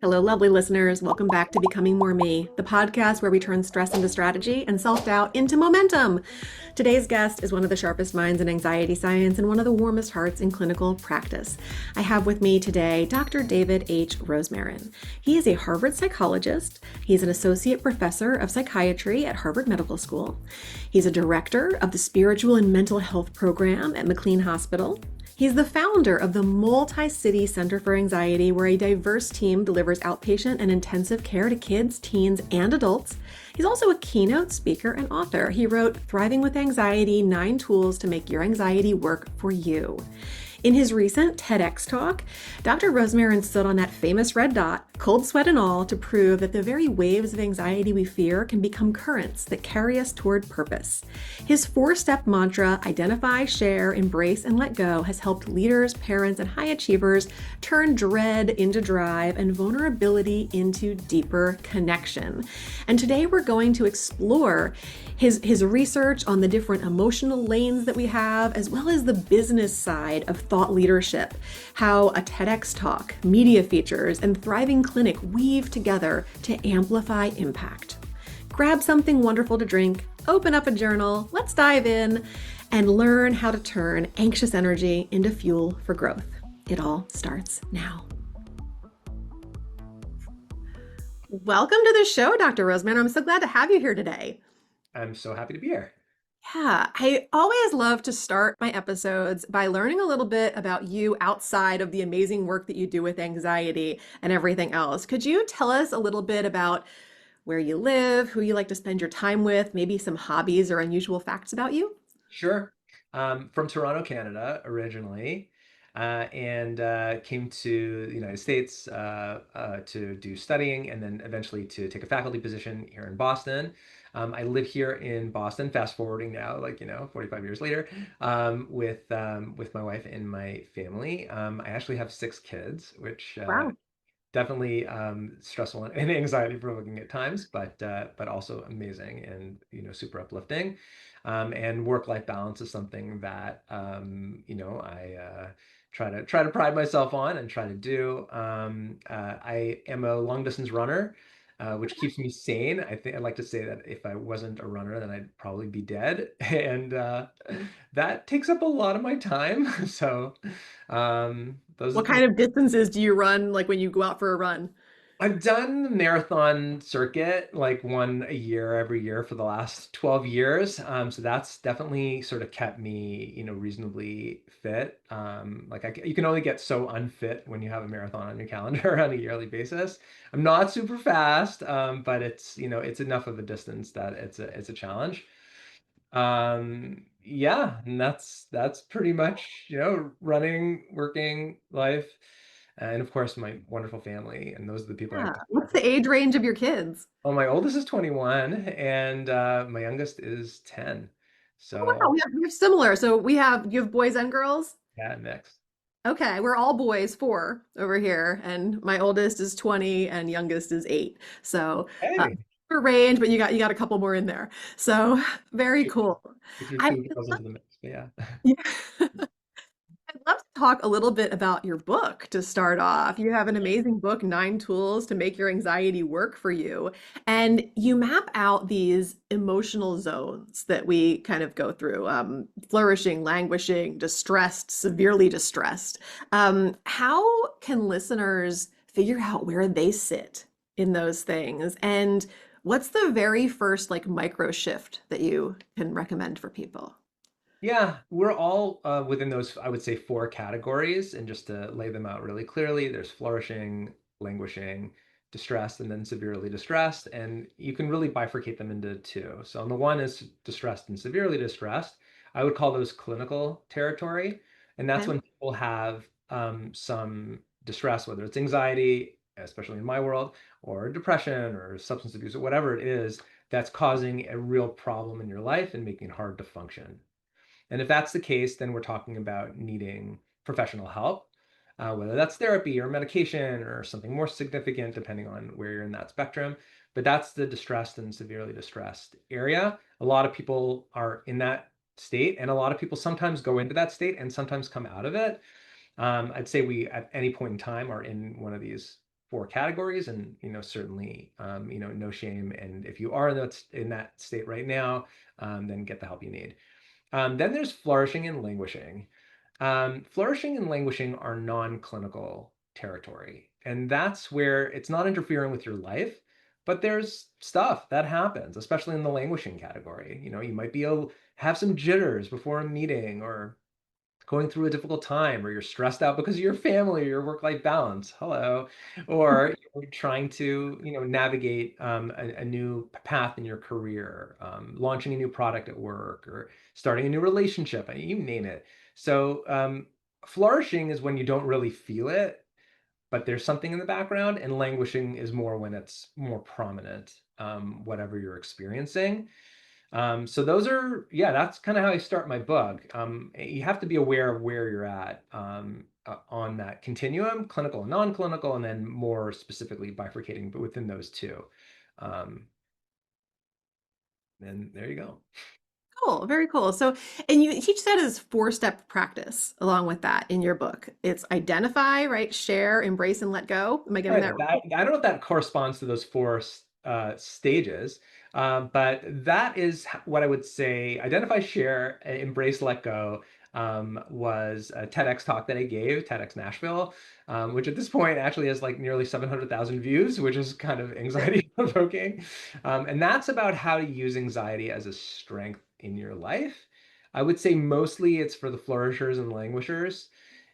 Hello, lovely listeners. Welcome back to Becoming More Me, the podcast where we turn stress into strategy and self doubt into momentum. Today's guest is one of the sharpest minds in anxiety science and one of the warmest hearts in clinical practice. I have with me today Dr. David H. Rosmarin. He is a Harvard psychologist. He's an associate professor of psychiatry at Harvard Medical School. He's a director of the spiritual and mental health program at McLean Hospital. He's the founder of the Multi-City Center for Anxiety, where a diverse team delivers outpatient and intensive care to kids, teens, and adults. He's also a keynote speaker and author. He wrote Thriving with Anxiety: 9 Tools to Make Your Anxiety Work for You. In his recent TEDx talk, Dr. Rosmarin stood on that famous red dot, cold sweat and all, to prove that the very waves of anxiety we fear can become currents that carry us toward purpose. His 4-step mantra, identify, share, embrace, and let go, has helped leaders, parents, and high achievers turn dread into drive and vulnerability into deeper connection. And today we're going to explore his research on the different emotional lanes that we have, as well as the business side of thought leadership, how a TEDx talk, media features, and thriving clinic weave together to amplify impact. Grab something wonderful to drink, open up a journal, let's dive in and learn how to turn anxious energy into fuel for growth. It all starts now. Welcome to the show, Dr. Rosman. I'm so glad to have you here today. I'm so happy to be here. Yeah, I always love to start my episodes by learning a little bit about you outside of the amazing work that you do with anxiety and everything else. Could you tell us a little bit about where you live, who you like to spend your time with, maybe some hobbies or unusual facts about you? Sure. From Toronto, Canada, originally, and came to the United States to do studying and then eventually to take a faculty position here in Boston. I live here in Boston, fast forwarding now, 45 years later, with my wife and my family. I actually have 6 kids, which Wow. definitely stressful and anxiety provoking at times, but also amazing and super uplifting. And work-life balance is something that I try to pride myself on and try to do. I am a long distance runner, which keeps me sane. I think I'd like to say that if I wasn't a runner, then I'd probably be dead, and that takes up a lot of my time. So those are What the kind of distances do you run, like when you go out for a run? I've done the marathon circuit, like one a year every year for the last 12 years. So that's definitely sort of kept me, reasonably fit. You can only get so unfit when you have a marathon on your calendar on a yearly basis. I'm not super fast, but it's enough of a distance that it's a challenge. Yeah, and that's pretty much, running, working, life, and of course my wonderful family, and those are the people I have Yeah. to What's the age range of your kids? Oh, my oldest is 21 and my youngest is 10. Oh, wow, So we have similar. You have boys and girls? yeah, mix. Okay, we're all boys, 4 over here, and my oldest is 20 and youngest is 8. So, Hey, for range, but you got a couple more in there. So, very get cool. your I 2 girls into the mix. But yeah. yeah. I'd love to talk a little bit about your book to start off. You have an amazing book, 9 Tools to Make Your Anxiety Work for You. And you map out these emotional zones that we kind of go through, flourishing, languishing, distressed, severely distressed. How can listeners figure out where they sit in those things? And what's the very first like micro shift that you can recommend for people? Yeah, we're all within those, I would say, 4 categories. And just to lay them out really clearly, there's flourishing, languishing, distressed, and then severely distressed. And you can really bifurcate them into 2. So on the one is distressed and severely distressed. I would call those clinical territory. And that's Okay. when people have some distress, whether it's anxiety, especially in my world, or depression or substance abuse or whatever it is, that's causing a real problem in your life and making it hard to function. And if that's the case, then we're talking about needing professional help, whether that's therapy or medication or something more significant, depending on where you're in that spectrum. But that's the distressed and severely distressed area. A lot of people are in that state, and a lot of people sometimes go into that state and sometimes come out of it. I'd say we, at any point in time, are in one of these four categories, and certainly no shame. And if you are in that state right now, then get the help you need. Then there's flourishing and languishing. Flourishing and languishing are non-clinical territory, and that's where it's not interfering with your life, but there's stuff that happens, especially in the languishing category. You might have some jitters before a meeting, or going through a difficult time, or you're stressed out because of your family or your work-life balance. Hello. Or you're trying to, navigate a new path in your career, launching a new product at work, or starting a new relationship, you name it. So flourishing is when you don't really feel it, but there's something in the background, and languishing is more when it's more prominent, whatever you're experiencing. So yeah, that's kind of how I start my book. You have to be aware of where you're at on that continuum, clinical and non-clinical, and then more specifically bifurcating, but within those two. Um, and there you go. Cool, very cool. So, and you teach that as four-step practice along with that in your book. It's identify, right? Share, embrace, and let go. Am I getting that right? I don't know if that corresponds to those four stages, but that is what I would say. Identify, share, embrace, let go was a TEDx talk that I gave, TEDx Nashville, which at this point actually has like nearly 700,000 views, which is kind of anxiety provoking. And that's about how to use anxiety as a strength in your life. I would say mostly it's for the flourishers and languishers.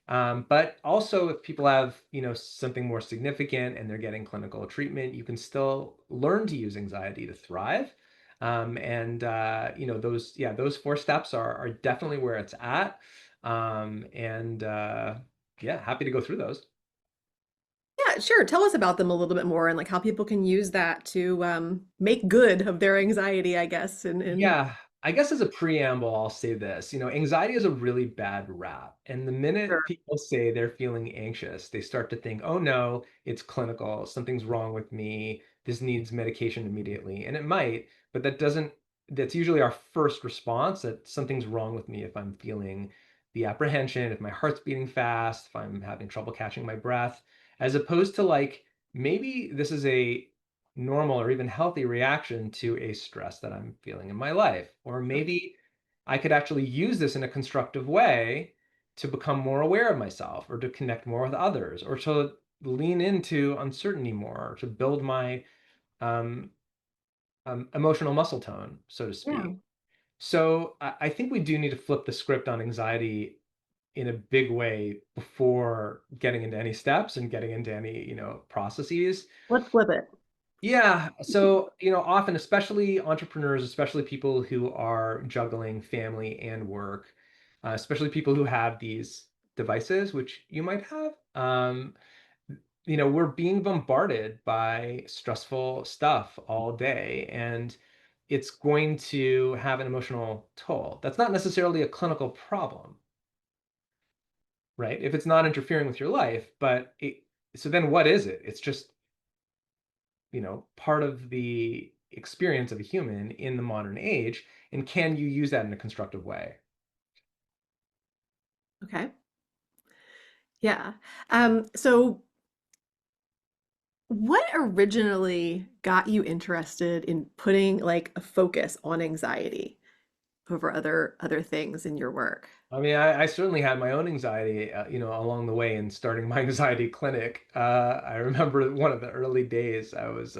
But also, if people have, something more significant and they're getting clinical treatment, you can still learn to use anxiety to thrive. And those four steps are definitely where it's at. And yeah, happy to go through those. Yeah, sure. Tell us about them a little bit more and like how people can use that to make good of their anxiety, I guess. And Yeah, I guess as a preamble, I'll say this. Anxiety is a really bad rap. And the minute sure. people say they're feeling anxious, they start to think, oh no, it's clinical. Something's wrong with me. This needs medication immediately. And it might, but that's usually our first response, that something's wrong with me if I'm feeling the apprehension, if my heart's beating fast, if I'm having trouble catching my breath, as opposed to like, maybe this is a normal or even healthy reaction to a stress that I'm feeling in my life. Or maybe I could actually use this in a constructive way to become more aware of myself, or to connect more with others, or to lean into uncertainty more, or to build my um, emotional muscle tone, so to Yeah. speak. So I think we do need to flip the script on anxiety in a big way before getting into any steps and getting into any, processes. Let's flip it. Yeah. So, often, especially entrepreneurs, especially people who are juggling family and work, especially people who have these devices, which you might have, we're being bombarded by stressful stuff all day, and it's going to have an emotional toll. That's not necessarily a clinical problem, right? If it's not interfering with your life, so then what is it? It's just part of the experience of a human in the modern age. And can you use that in a constructive way? Okay. Yeah. So what originally got you interested in putting like a focus on anxiety over other things in your work? I mean, I certainly had my own anxiety, along the way in starting my anxiety clinic. I remember one of the early days I was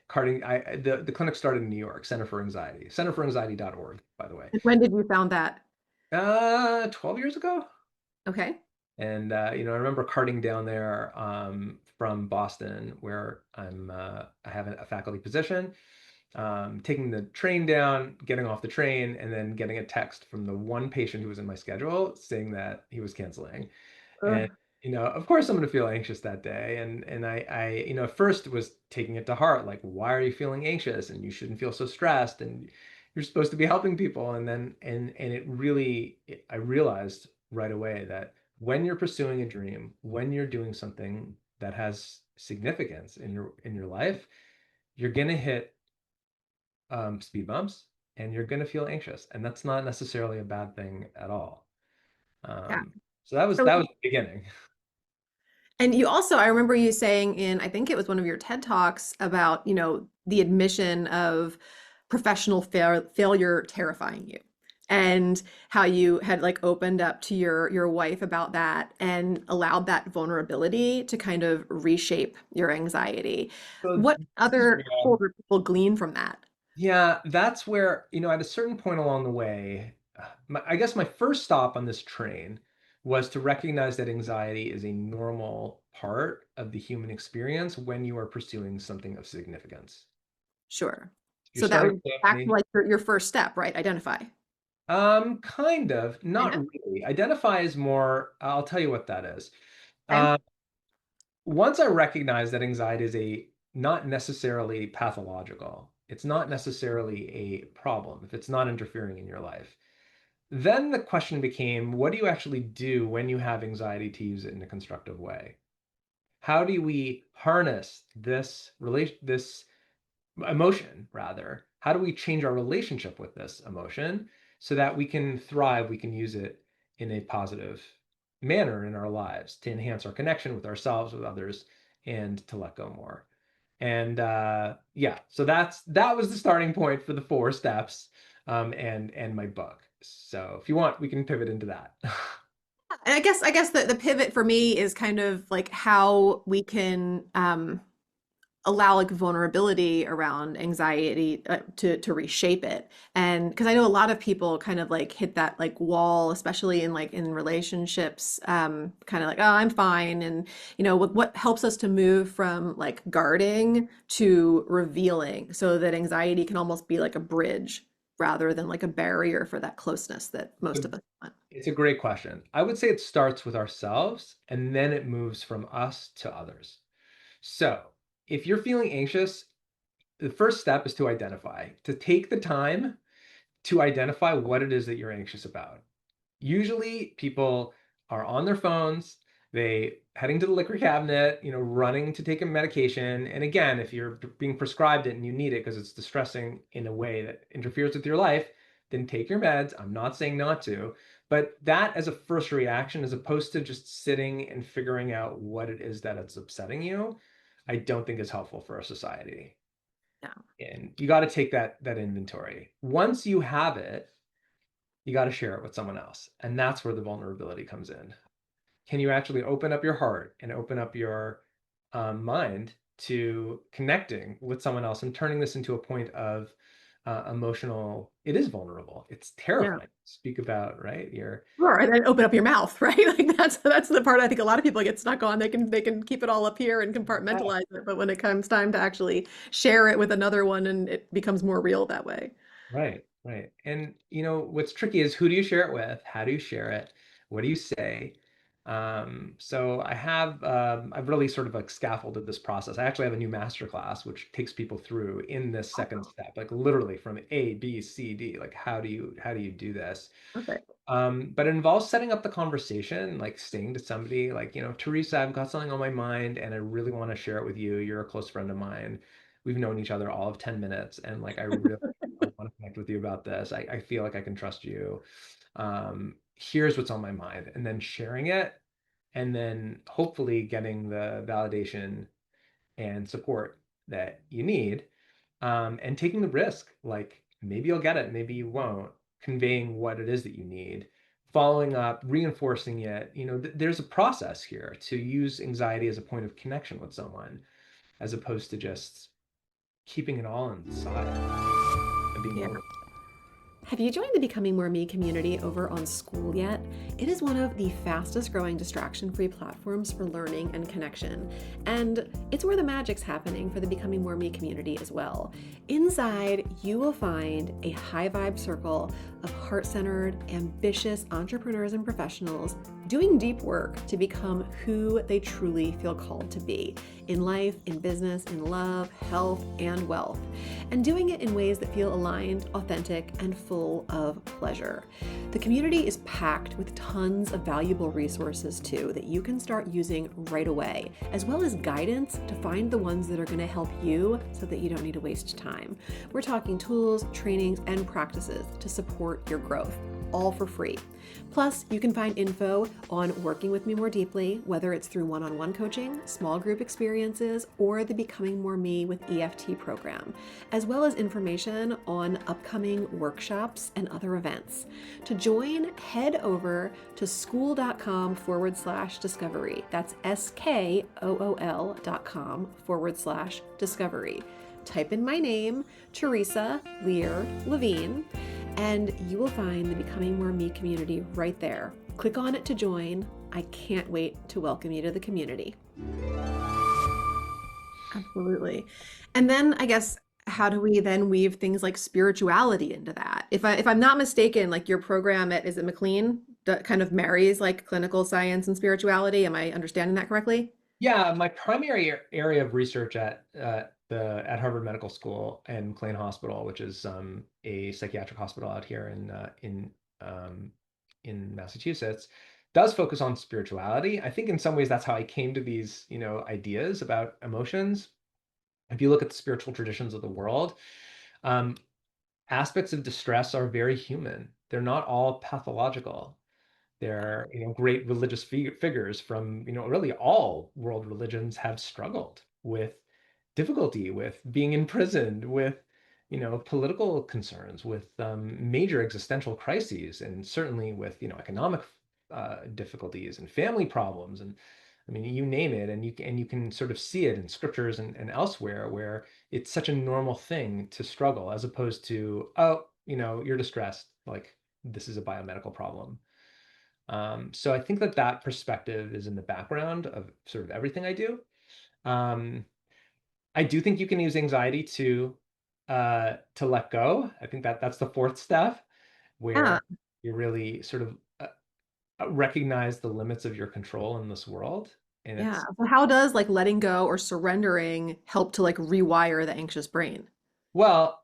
carting. The clinic started in New York, Center for Anxiety, centerforanxiety.org, by the way. And when did you found that? 12 years ago. Okay. And I remember carting down there from Boston, where I have a faculty position, taking the train down, getting off the train, and then getting a text from the one patient who was in my schedule saying that he was canceling. And Ugh. of course, I'm going to feel anxious that day. And at first was taking it to heart, like, why are you feeling anxious? And you shouldn't feel so stressed. And you're supposed to be helping people. And then I realized right away that when you're pursuing a dream, when you're doing something that has significance in your life, you're going to hit speed bumps, and you're going to feel anxious, and that's not necessarily a bad thing at all. Yeah. So that was So the beginning. And you also, I remember you saying in, I think it was one of your TED Talks about, the admission of professional failure terrifying you, and how you had like opened up to your wife about that and allowed that vulnerability to kind of reshape your anxiety. So What this is other where, quote did people glean from that? yeah, that's where, at a certain point along the way, I guess my first stop on this train was to recognize that anxiety is a normal part of the human experience when you are pursuing something of significance. Sure. You're So that starting was a back to family. like your first step, right? Identify. Kind of, Kind not of. really. Identify is more, I'll tell you what that is. Okay. Um, Once I recognize that anxiety is a not necessarily pathological, it's not necessarily a problem if it's not interfering in your life. Then the question became, what do you actually do when you have anxiety to use it in a constructive way? How do we harness this emotion rather? How do we change our relationship with this emotion so that we can thrive, we can use it in a positive manner in our lives to enhance our connection with ourselves, with others, and to let go more. And yeah, so that was the starting point for the 4 steps, and my book. So if you want, we can pivot into that. And I guess the pivot for me is kind of like how we can allow like vulnerability around anxiety to reshape it. And because I know a lot of people kind of like hit that like wall, especially in like in relationships, kind of like, oh, I'm fine. And what helps us to move from like guarding to revealing, so that anxiety can almost be like a bridge rather than like a barrier for that closeness that most of us want. It's a great question. I would say it starts with ourselves and then it moves from us to others. So, if you're feeling anxious, the first step is to take the time to identify what it is that you're anxious about. Usually people are on their phones, they heading to the liquor cabinet, running to take a medication. And again, if you're being prescribed it and you need it because it's distressing in a way that interferes with your life, then take your meds. I'm not saying not to, but that as a first reaction, as opposed to just sitting and figuring out what it is that it's upsetting you, I don't think is helpful for our society. Yeah. And you got to take that inventory. Once you have it, you got to share it with someone else. And that's where the vulnerability comes in. Can you actually open up your heart and open up your mind to connecting with someone else and turning this into a point of emotional? It is vulnerable. It's Yeah. terrifying to speak about, right? You're Sure, and then open up your mouth, right? Like that's the part I think a lot of people get stuck on. They can keep it all up here and compartmentalize it, but when it comes time to actually share it with another one, and it becomes more real that way. right, right. And what's tricky is who do you share it with? How do you share it? What do you say? So I've really sort of like scaffolded this process. I actually have a new master class which takes people through in this second Awesome. step, like literally from A, B, C, D, like how do you do this? Perfect. But it involves setting up the conversation, like saying to somebody, like, Theresa, I've got something on my mind and I really want to share it with you. You're a close friend of mine. We've known each other all of 10 minutes, and like I want to connect with you about this. I feel like I can trust you. Here's what's on my mind, and then sharing it, and then hopefully getting the validation and support that you need, and taking the risk. Like maybe you'll get it, maybe you won't. Conveying what it is that you need, following up, reinforcing it. There's a process here to use anxiety as a point of connection with someone, as opposed to just keeping it all inside and being Yeah. vulnerable. Have you joined the Becoming More Me community over on School yet? It is one of the fastest growing distraction-free platforms for learning and connection. And it's where the magic's happening for the Becoming More Me community as well. Inside, you will find a high vibe circle of heart-centered, ambitious entrepreneurs and professionals doing deep work to become who they truly feel called to be in life, in business, in love, health, and wealth, and doing it in ways that feel aligned, authentic, and full of pleasure. The community is packed with tons of valuable resources too that you can start using right away, as well as guidance to find the ones that are going to help you so that you don't need to waste time. We're talking tools, trainings, and practices to support your growth. all for free. Plus, you can find info on working with me more deeply, whether it's through one-on-one coaching, small group experiences, or the Becoming More Me with EFT program, as well as information on upcoming workshops and other events. To join, head over to school.com/discovery. That's SKOOL.com/discovery. Type in my name, Theresa, Lear, Levine, and you will find the Becoming More Me community right there. Click on it to join. I can't wait to welcome you to the community. Absolutely. And then I guess, how do we then weave things like spirituality into that? If I'm not mistaken, like your program at, is it McLean, that kind of marries like clinical science and spirituality. Am I understanding that correctly? Yeah, my primary area of research at Harvard Medical School and McLean Hospital, which is a psychiatric hospital out here in Massachusetts, does focus on spirituality. I think in some ways that's how I came to these, ideas about emotions. If you look at the spiritual traditions of the world, um, aspects of distress are very human. They're not all pathological. They're, great religious figures from, really all world religions have struggled with difficulty, with being imprisoned, with, political concerns, with major existential crises, and certainly with, economic difficulties and family problems, and I mean, you name it, and you can sort of see it in scriptures and elsewhere where it's such a normal thing to struggle, as opposed to, oh, you're distressed, like this is a biomedical problem. So I think that that perspective is in the background of sort of everything I do. Um, I do think you can use anxiety to let go. I think that that's the fourth step, Yeah. where you really sort of recognize the limits of your control in this world. And Yeah. it's, So how does like letting go or surrendering help to like rewire the anxious brain? well,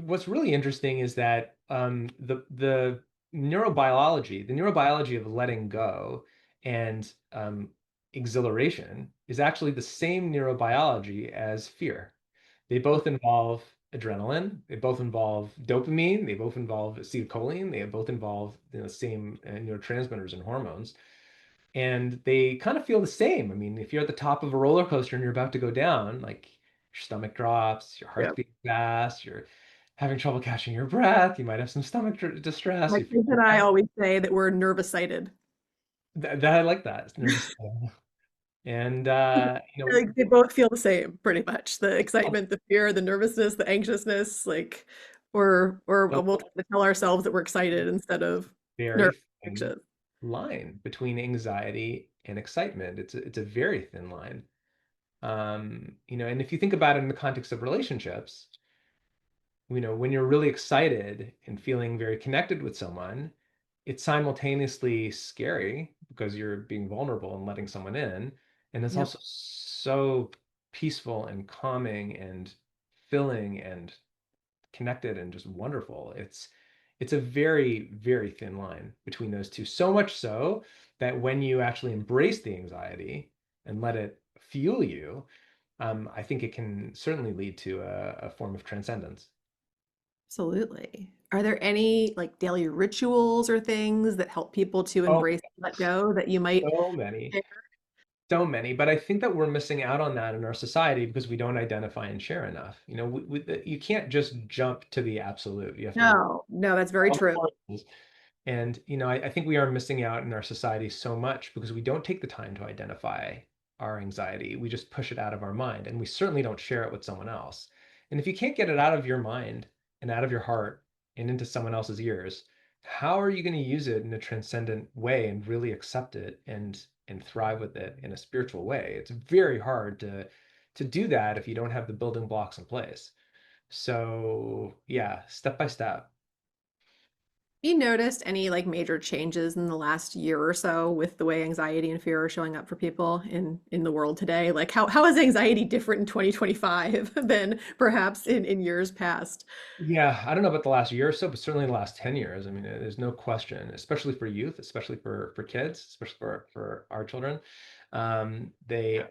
what's really interesting is that the neurobiology of letting go and exhilaration is actually the same neurobiology as fear. They both involve adrenaline, they both involve dopamine, they both involve acetylcholine, they both involve the same neurotransmitters and hormones. And they kind of feel the same. I mean, if you're at the top of a roller coaster and you're about to go down, like your stomach drops, your heart's Yeah. beating fast, you're having trouble catching your breath, you might have some stomach distress, My you feel kids and I always say that we're nervous-sighted. that I like that. It's nervous. And Like they both feel the same, pretty much. The excitement, the fear, the nervousness, the anxiousness, like, or so we'll try to tell ourselves that we're excited instead of nervous, very thin anxious. line between anxiety and excitement. It's a very thin line. And if you think about it in the context of relationships, when you're really excited and feeling very connected with someone, it's simultaneously scary because you're being vulnerable and letting someone in. And it's Yep, also so peaceful and calming and filling and connected and just wonderful. It's a very, very thin line between those two. So much so that when you actually embrace the anxiety and let it fuel you, I think it can certainly lead to a form of transcendence. absolutely. Are there any like daily rituals or things that help people to Oh embrace and my let gosh, go that you might so many, share? so many. But I think that we're missing out on that in our society because we don't identify and share enough. You can't just jump to the absolute. You have to No, no, that's very true. And I think we are missing out in our society so much because we don't take the time to identify our anxiety. We just push it out of our mind, and we certainly don't share it with someone else. And if you can't get it out of your mind and out of your heart and into someone else's ears, how are you going to use it in a transcendent way and really accept it and thrive with it in a spiritual way? It's very hard to do that if you don't have the building blocks in place. So, yeah, step by step. You noticed any like major changes in the last year or so with the way anxiety and fear are showing up for people in the world today? Like how is anxiety different in 2025 than perhaps in years past? Yeah, I don't know about the last year or so, but certainly the last 10 years. I mean, there's no question, especially for youth, especially for kids, especially for our children. They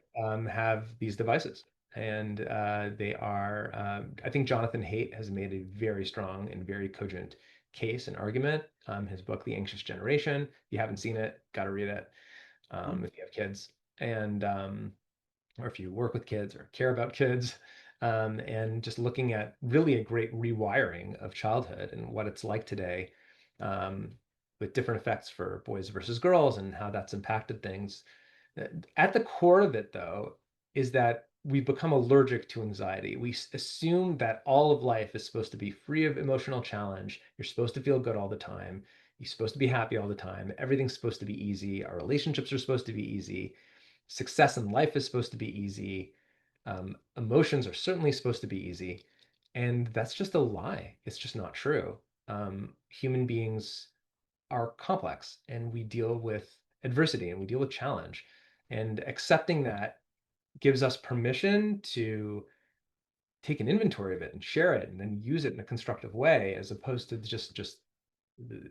have these devices, and they are. I think Jonathan Haidt has made a very strong and very cogent case and argument. His book, The Anxious Generation. If you haven't seen it, got to read it if you have kids, and or if you work with kids or care about kids, and just looking at really a great rewiring of childhood and what it's like today, um, with different effects for boys versus girls and how that's impacted things. At the core of it, though, is that we've become allergic to anxiety. We assume that all of life is supposed to be free of emotional challenge. You're supposed to feel good all the time. You're supposed to be happy all the time. Everything's supposed to be easy. Our relationships are supposed to be easy. Success in life is supposed to be easy. Emotions are certainly supposed to be easy. And that's just a lie. It's just not true. Human beings are complex and we deal with adversity and we deal with challenge. And accepting that gives us permission to take an inventory of it and share it and then use it in a constructive way, as opposed to just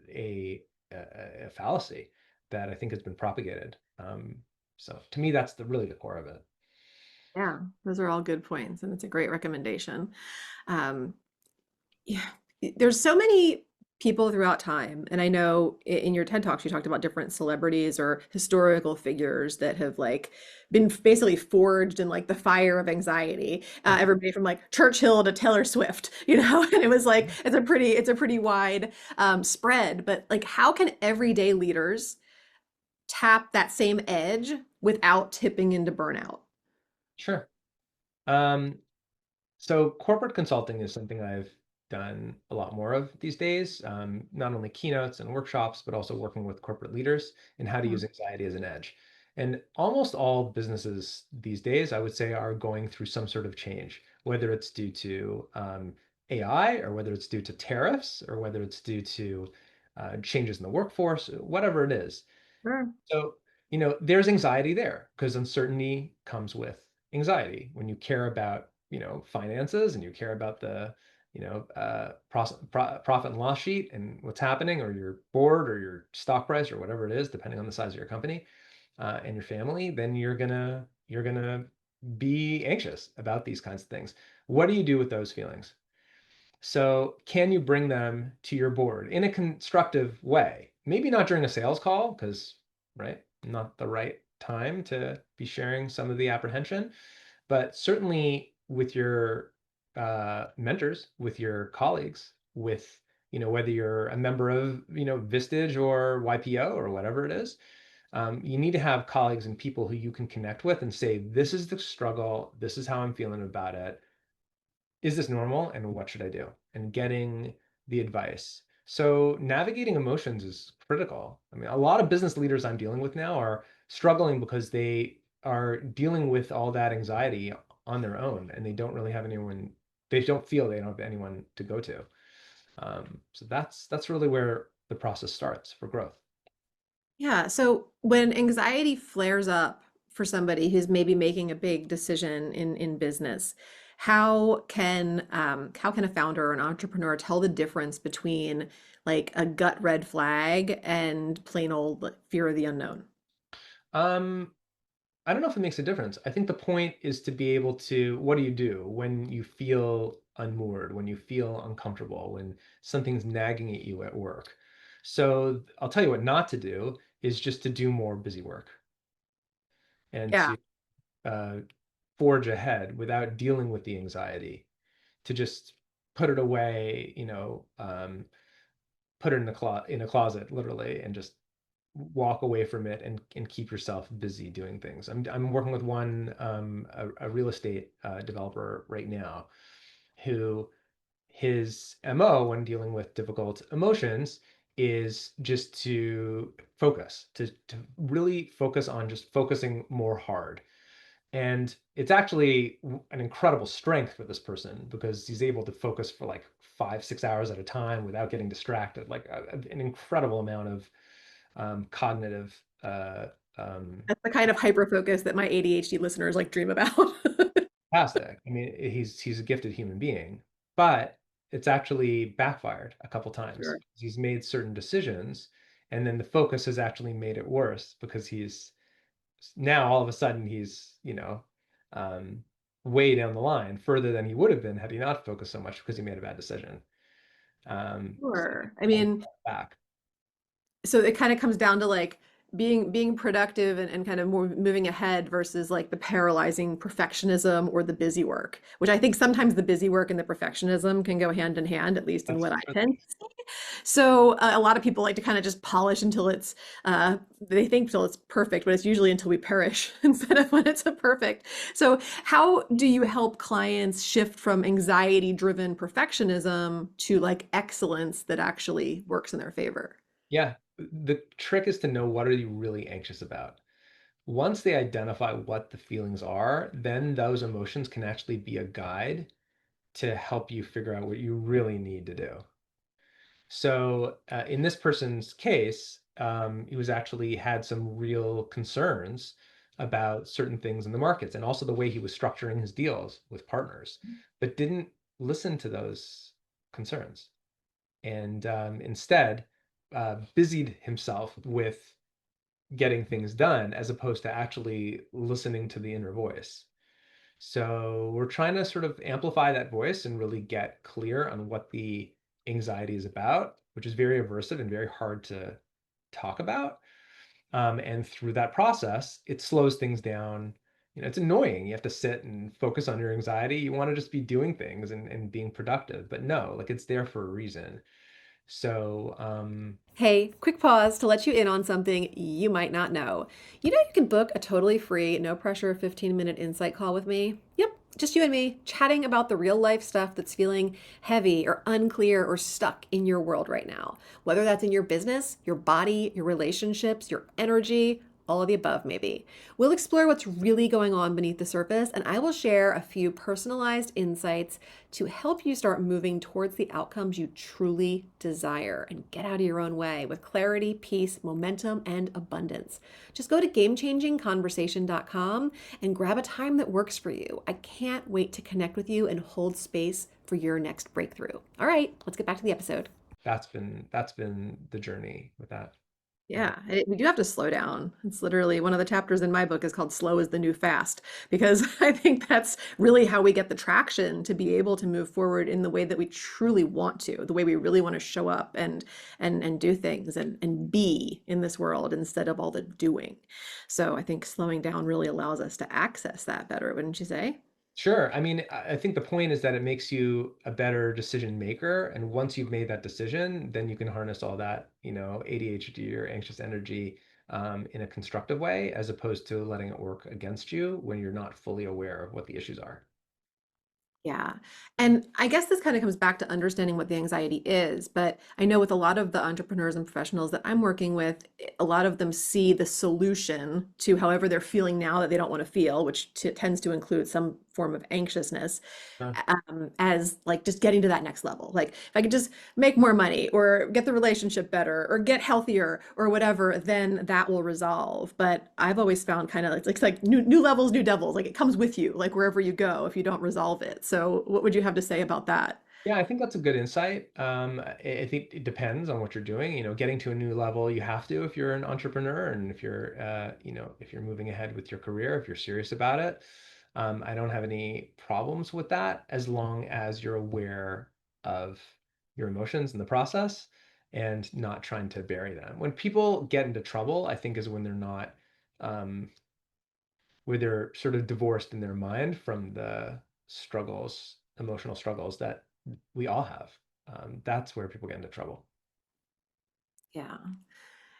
a, a fallacy that I think has been propagated. So to me, that's really the core of it. Yeah, those are all good points, and it's a great recommendation. Um, yeah, there's so many people throughout time, and I know in your TED Talks you talked about different celebrities or historical figures that have like been basically forged in like the fire of anxiety. Everybody from like Churchill to Taylor Swift, and it was like it's a pretty wide spread. But like, how can everyday leaders tap that same edge without tipping into burnout? Sure. Um, So corporate consulting is something I've done a lot more of these days, not only keynotes and workshops, but also working with corporate leaders in how to use anxiety as an edge. And almost all businesses these days, I would say, are going through some sort of change, whether it's due to AI or whether it's due to tariffs or whether it's due to changes in the workforce, whatever it is. Sure. So, there's anxiety there because uncertainty comes with anxiety. When you care about, finances and you care about the, profit and loss sheet and what's happening, or your board or your stock price or whatever it is, depending on the size of your company, and your family, then you're gonna be anxious about these kinds of things. What do you do with those feelings? So can you bring them to your board in a constructive way? Maybe not during a sales call, because, right, not the right time to be sharing some of the apprehension, but certainly with your mentors, with your colleagues, with, whether you're a member of, Vistage or YPO or whatever it is, you need to have colleagues and people who you can connect with and say, this is the struggle, this is how I'm feeling about it, is this normal and what should I do? And getting the advice. So navigating emotions is critical. I mean, a lot of business leaders I'm dealing with now are struggling because they are dealing with all that anxiety on their own and they don't really have anyone, they don't feel they don't have anyone to go to. So that's really where the process starts for growth. Yeah. So when anxiety flares up for somebody who's maybe making a big decision in business, how can a founder or an entrepreneur tell the difference between like a gut red flag and plain old like, fear of the unknown? Um, I don't know if it makes a difference. I think the point is to be able to, what do you do when you feel unmoored, when you feel uncomfortable, when something's nagging at you at work? So I'll tell you what not to do is just to do more busy work and Yeah. to uh, forge ahead without dealing with the anxiety, to just put it away, put it in a closet, literally, and just walk away from it and keep yourself busy doing things. I'm working with one a real estate developer right now who his MO when dealing with difficult emotions is just to focus, to really focus on just focusing more hard. And it's actually an incredible strength for this person because he's able to focus for like 5, 6 hours at a time without getting distracted, like an incredible amount of cognitive That's the kind of hyper focus that my ADHD listeners like dream about. fantastic. I mean, he's a gifted human being, but it's actually backfired a couple times. Sure. He's made certain decisions, and then the focus has actually made it worse because he's now all of a sudden he's, um, way down the line, further than he would have been had he not focused so much because he made a bad decision. So Sure. I hold mean, that back. so it kind of comes down to like being productive and kind of more moving ahead versus like the paralyzing perfectionism or the busy work, which I think sometimes the busy work and the perfectionism can go hand in hand, at least in That's what I true. tend to see. So a lot of people like to kind of just polish until it's they think till it's perfect, but it's usually until we perish instead of when it's a perfect. So how do you help clients shift from anxiety driven perfectionism to like excellence that actually works in their favor? Yeah. The trick is to know, what are you really anxious about? Once they identify what the feelings are, then those emotions can actually be a guide to help you figure out what you really need to do. So in this person's case, he was actually had some real concerns about certain things in the markets and also the way he was structuring his deals with partners, but didn't listen to those concerns, and instead busied himself with getting things done as opposed to actually listening to the inner voice. So we're trying to sort of amplify that voice and really get clear on what the anxiety is about, which is very aversive and very hard to talk about. And through that process, it slows things down. It's annoying. You have to sit and focus on your anxiety. You want to just be doing things and being productive, but no, like it's there for a reason. So, Hey, quick pause to let you in on something you might not know. You know, you can book a totally free, no pressure 15-minute insight call with me. Yep, just you and me, chatting about the real life stuff that's feeling heavy or unclear or stuck in your world right now. Whether that's in your business, your body, your relationships, your energy, all of the above, maybe. We'll explore what's really going on beneath the surface, and I will share a few personalized insights to help you start moving towards the outcomes you truly desire and get out of your own way with clarity, peace, momentum, and abundance. Just go to gamechangingconversation.com and grab a time that works for you. I can't wait to connect with you and hold space for your next breakthrough. All right, let's get back to the episode. that's been the journey with that. Um, Yeah, we do have to slow down. It's literally one of the chapters in my book is called Slow is the New Fast, because I think that's really how we get the traction to be able to move forward in the way that we truly want to, the way we really want to show up and do things and be in this world instead of all the doing. So I think slowing down really allows us to access that better, wouldn't you say? Sure. I mean, I think the point is that it makes you a better decision maker. And once you've made that decision, then you can harness all that, ADHD or anxious energy in a constructive way, as opposed to letting it work against you when you're not fully aware of what the issues are. Yeah. And I guess this kind of comes back to understanding what the anxiety is. But I know with a lot of the entrepreneurs and professionals that I'm working with, a lot of them see the solution to however they're feeling now that they don't want to feel, which tends to include some form of anxiousness, Huh. as like just getting to that next level. Like if I could just make more money or get the relationship better or get healthier or whatever, then that will resolve. But I've always found kind of it's like new levels, new devils. Like it comes with you, like wherever you go if you don't resolve it. So what would you have to say about that? Yeah, I think that's a good insight. I think it depends on what you're doing. Getting to a new level, you have to if you're an entrepreneur and if you're moving ahead with your career, if you're serious about it. I don't have any problems with that as long as you're aware of your emotions in the process and not trying to bury them. When people get into trouble, I think is when they're not, um, where they're sort of divorced in their mind from the struggles, emotional struggles that we all have. That's where people get into trouble. Yeah.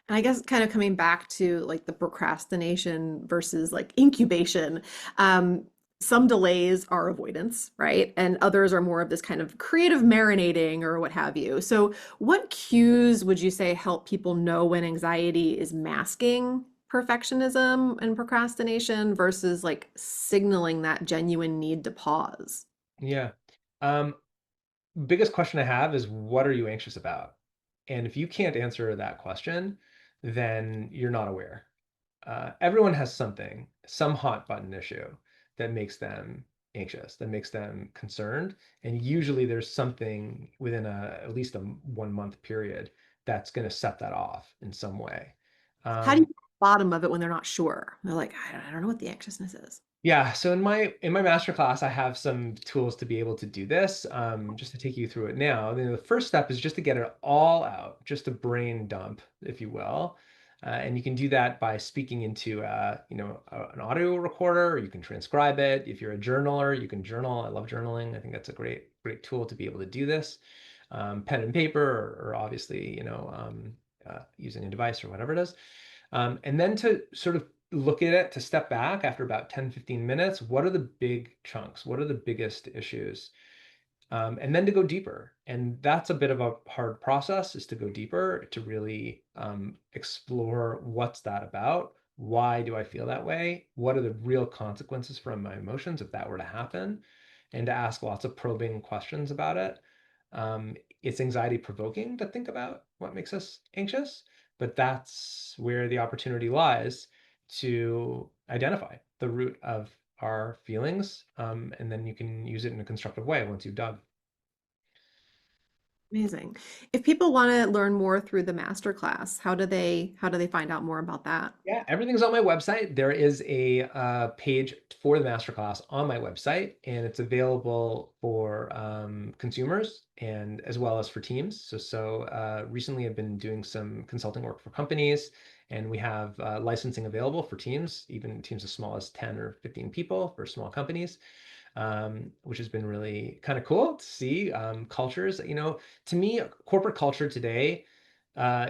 And I guess kind of coming back to like the procrastination versus like incubation, um, some delays are avoidance, right? And others are more of this kind of creative marinating or what have you. So, what cues would you say help people know when anxiety is masking perfectionism and procrastination versus like signaling that genuine need to pause? Yeah. Um, Biggest question I have is, what are you anxious about? And if you can't answer that question, then you're not aware. Everyone has something, some hot button issue that makes them anxious, that makes them concerned. And usually there's something within at least a 1 month period that's going to set that off in some way. How do you Um, get to the bottom of it when they're not sure? They're like, I don't know what the anxiousness is. Yeah, so in my masterclass, I have some tools to be able to do this. Just to take you through it now, then the first step is just to get it all out, just a brain dump, if you will. And you can do that by speaking into, an audio recorder, or you can transcribe it. If you're a journaler, you can journal. I love journaling. I think that's a great tool to be able to do this. Pen and paper, or obviously, using a device or whatever it is. And then to sort of look at it, to step back after about 10, 15 minutes, what are the big chunks? What are the biggest issues? And then to go deeper. And that's a bit of a hard process, is to go deeper, to really explore what's that about? Why do I feel that way? What are the real consequences from my emotions if that were to happen? And to ask lots of probing questions about it. It's anxiety provoking to think about what makes us anxious, but that's where the opportunity lies to identify the root of our feelings, and then you can use it in a constructive way once you've dug. Amazing. If people want to learn more through the masterclass, how do they find out more about that? Yeah, everything's on my website. There is a page for the masterclass on my website, and it's available for consumers and as well as for teams. So recently, I've been doing some consulting work for companies, and we have licensing available for teams, even teams as small as 10 or 15 people for small companies, which has been really kind of cool to see cultures. To me, corporate culture today,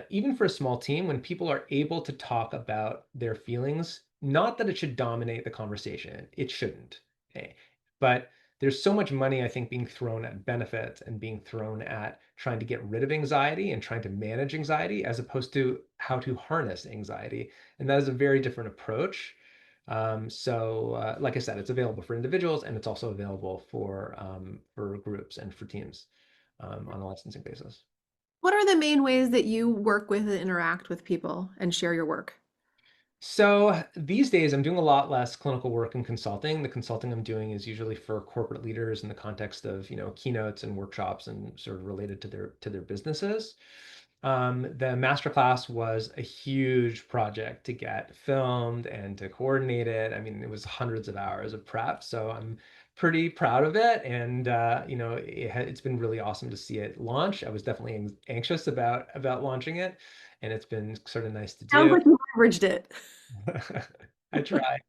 even for a small team, when people are able to talk about their feelings, not that it should dominate the conversation, it shouldn't. Okay. But there's so much money, I think, being thrown at benefits and being thrown at trying to get rid of anxiety and trying to manage anxiety, as opposed to how to harness anxiety. And that is a very different approach. Like I said, it's available for individuals, and it's also available for groups and for teams on a licensing basis. What are the main ways that you work with and interact with people and share your work? So these days, I'm doing a lot less clinical work and consulting. The consulting I'm doing is usually for corporate leaders in the context of, keynotes and workshops and sort of related to their businesses. The masterclass was a huge project to get filmed and to coordinate it. I mean, it was hundreds of hours of prep, so I'm pretty proud of it. And it's been really awesome to see it launch. I was definitely anxious about launching it, and it's been sort of nice to Sounds do. like you leveraged it. I tried.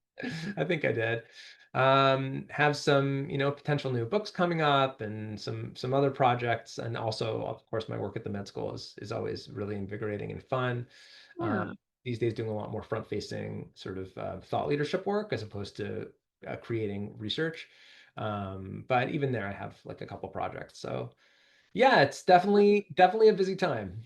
I think I did. Have some, potential new books coming up, and some other projects, and also, of course, my work at the med school is always really invigorating and fun. Yeah. These days, doing a lot more front-facing sort of thought leadership work as opposed to creating research. But even there, I have like a couple projects. So yeah, it's definitely a busy time.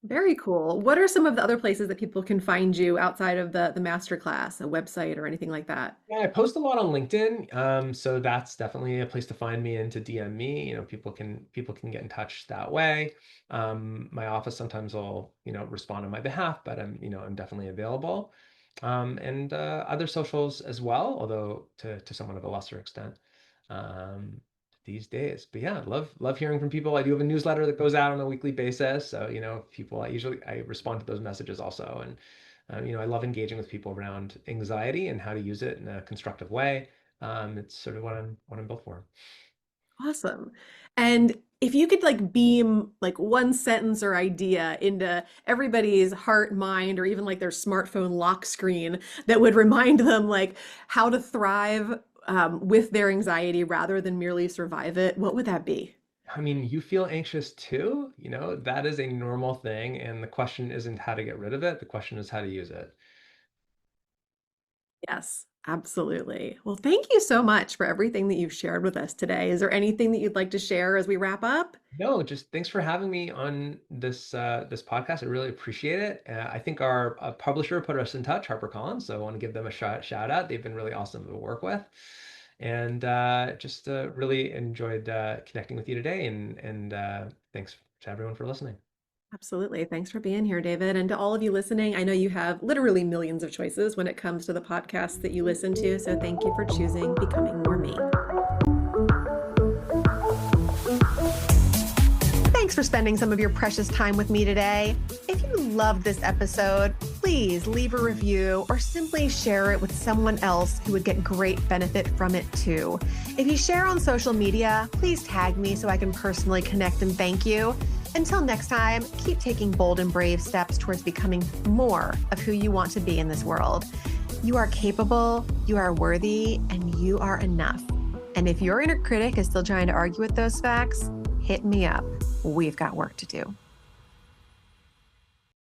Very cool. What are some of the other places that people can find you outside of the master class, a website or anything like that? Yeah, I post a lot on LinkedIn, so that's definitely a place to find me and to DM me. People can get in touch that way. My office sometimes will, respond on my behalf, but I'm definitely available. And other socials as well, although to somewhat of a lesser extent um, these days. But yeah, love hearing from people. I do have a newsletter that goes out on a weekly basis, so people, I respond to those messages also, and I love engaging with people around anxiety and how to use it in a constructive way. It's sort of what I'm built for. Awesome. And if you could like beam like one sentence or idea into everybody's heart, mind, or even like their smartphone lock screen that would remind them like how to thrive with their anxiety rather than merely survive it, what would that be? I mean, you feel anxious too, that is a normal thing. And the question isn't how to get rid of it. The question is how to use it. Yes, absolutely. Well, thank you so much for everything that you've shared with us today. Is there anything that you'd like to share as we wrap up? No, just thanks for having me on this podcast. I really appreciate it. I think our publisher put us in touch, HarperCollins. So I want to give them a shout out. They've been really awesome to work with, and just really enjoyed connecting with you today. And thanks to everyone for listening. Absolutely. Thanks for being here, David. And to all of you listening, I know you have literally millions of choices when it comes to the podcasts that you listen to. So thank you for choosing Becoming More Me. Thanks for spending some of your precious time with me today. If you loved this episode, please please leave a review or simply share it with someone else who would get great benefit from it too. If you share on social media, please tag me so I can personally connect and thank you. Until next time, keep taking bold and brave steps towards becoming more of who you want to be in this world. You are capable, you are worthy, and you are enough. And if your inner critic is still trying to argue with those facts, hit me up. We've got work to do.